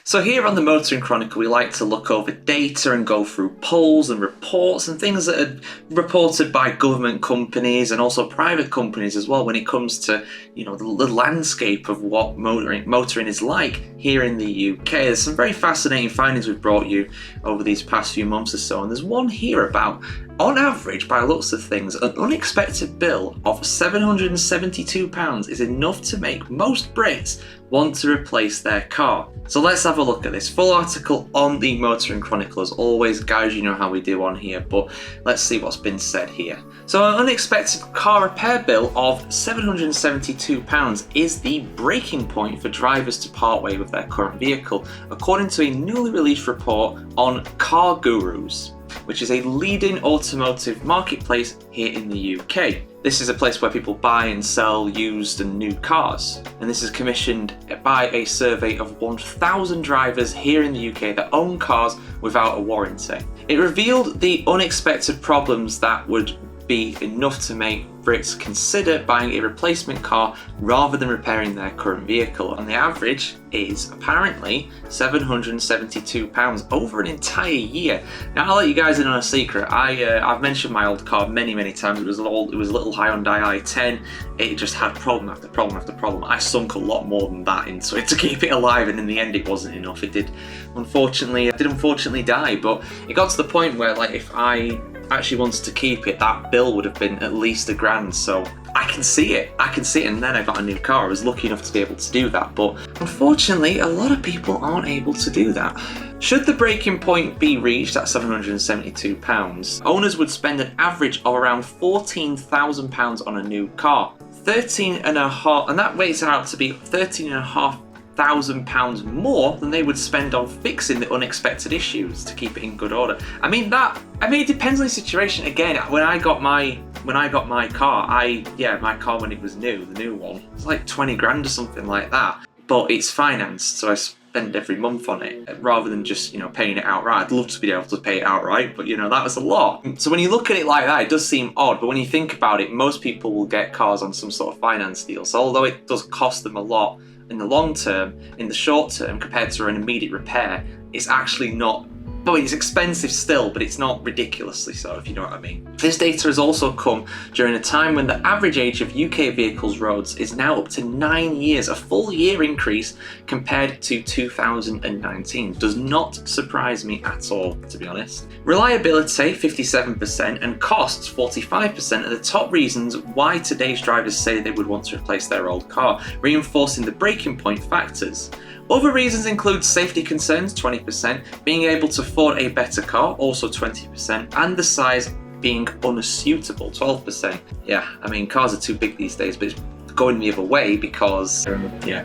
So here on the Motoring Chronicle, we like to look over data and go through polls and reports and things that are reported by government companies and also private companies as well when it comes to, the landscape of what motoring is like here in the UK. There's some very fascinating findings we've brought you over these past few months or so, and there's one here about, on average, by looks of things, an unexpected bill of £772 is enough to make most Brits want to replace their car. So let's have a look at this. Full article on the Motoring Chronicle as always, guys, you know how we do on here, but let's see what's been said here. So an unexpected car repair bill of £772 is the breaking point for drivers to part way with their current vehicle, according to a newly released report on Car Gurus, which is a leading automotive marketplace here in the UK. This is a place where people buy and sell used and new cars, and this is commissioned by a survey of 1,000 drivers here in the UK that own cars without a warranty. It revealed the unexpected problems that would be enough to make Brits consider buying a replacement car rather than repairing their current vehicle, and the average is apparently £772 over an entire year. Now I'll let you guys in on a secret. I've mentioned my old car many times. It was a little Hyundai i10. It just had problem after problem after problem. I sunk a lot more than that into it to keep it alive, and in the end it wasn't enough. It did unfortunately die, but it got to the point where, like, if I actually wanted to keep it, that bill would have been at least £1,000. So I can see it, and then I got a new car. I was lucky enough to be able to do that, but unfortunately a lot of people aren't able to do that. Should the breaking point be reached at £772, owners would spend an average of around £14,000 on a new car, and that weighs out to be £13,500 more than they would spend on fixing the unexpected issues to keep it in good order. It depends on the situation. Again, when I got my car, my car when it was new, the new one, it's like 20 grand or something like that. But it's financed, so I spend every month on it rather than just paying it outright. I'd love to be able to pay it outright, but that was a lot. So when you look at it like that, it does seem odd. But when you think about it, most people will get cars on some sort of finance deal. So although it does cost them a lot in the long term, in the short term, compared to an immediate repair, it's actually not. Well, it's expensive still, but it's not ridiculously so, if you know what I mean. This data has also come during a time when the average age of UK vehicles roads is now up to 9 years, a full year increase compared to 2019. Does not surprise me at all, to be honest. Reliability, 57%, and costs, 45%, are the top reasons why today's drivers say they would want to replace their old car, reinforcing the breaking point factors. Other reasons include safety concerns, 20%, being able to afford a better car, also 20%, and the size being unsuitable, 12%. Yeah, cars are too big these days, but it's going the other way because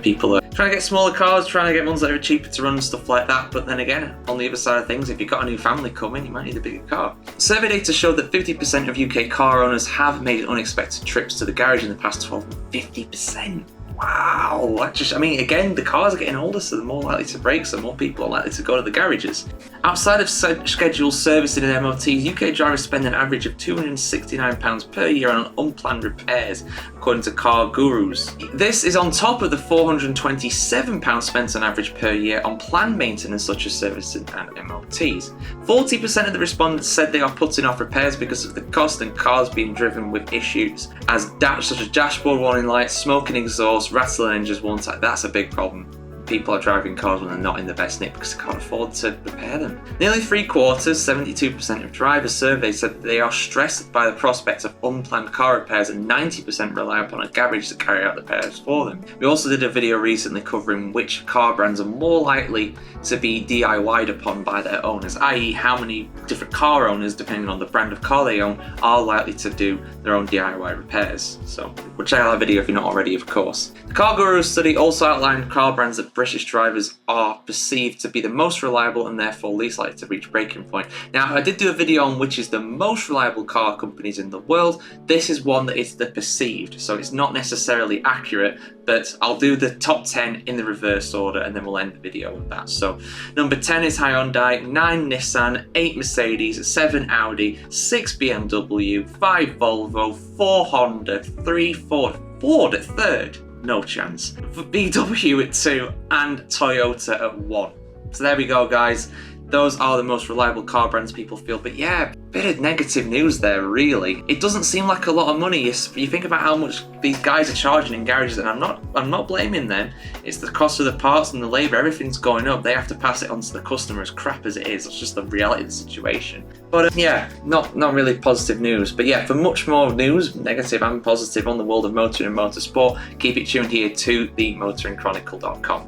people are trying to get smaller cars, trying to get ones that are cheaper to run and stuff like that. But then again, on the other side of things, if you've got a new family coming, you might need a bigger car. Survey data showed that 50% of UK car owners have made unexpected trips to the garage in the past 12 months. 50%. Wow, again, the cars are getting older, so they're more likely to break, so more people are likely to go to the garages. Outside of scheduled servicing and MOTs, UK drivers spend an average of £269 per year on unplanned repairs, according to Car Gurus. This is on top of the £427 spent on average per year on planned maintenance such as servicing and MOTs. 40% of the respondents said they are putting off repairs because of the cost and cars being driven with issues such as dashboard warning lights, smoke and exhaust, rattling engines, that's a big problem. People are driving cars when they're not in the best nick because they can't afford to repair them. Nearly 3/4, 72% of drivers surveyed said they are stressed by the prospect of unplanned car repairs, and 90% rely upon a garage to carry out the repairs for them. We also did a video recently covering which car brands are more likely to be DIY'd upon by their owners, i.e. how many different car owners, depending on the brand of car they own, are likely to do their own DIY repairs. So we'll check out that video if you're not already, of course. The Car Guru study also outlined car brands that British drivers are perceived to be the most reliable and therefore least likely to reach breaking point. Now, I did do a video on which is the most reliable car companies in the world. This is one that is the perceived, so it's not necessarily accurate, but I'll do the top 10 in the reverse order and then we'll end the video with that. So number 10 is Hyundai, 9 Nissan, 8 Mercedes, 7 Audi, 6 BMW, 5 Volvo, 4 Honda, 3 Ford at third. No chance. VW at 2 and Toyota at 1. So there we go, guys. Those are the most reliable car brands people feel. But yeah, bit of negative news there, really. It doesn't seem like a lot of money. You think about how much these guys are charging in garages, and I'm not blaming them. It's the cost of the parts and the labour. Everything's going up. They have to pass it on to the customer, as crap as it is. It's just the reality of the situation. But yeah, not really positive news. But yeah, for much more news, negative and positive, on the world of motoring and motorsport, keep it tuned here to themotoringchronicle.com.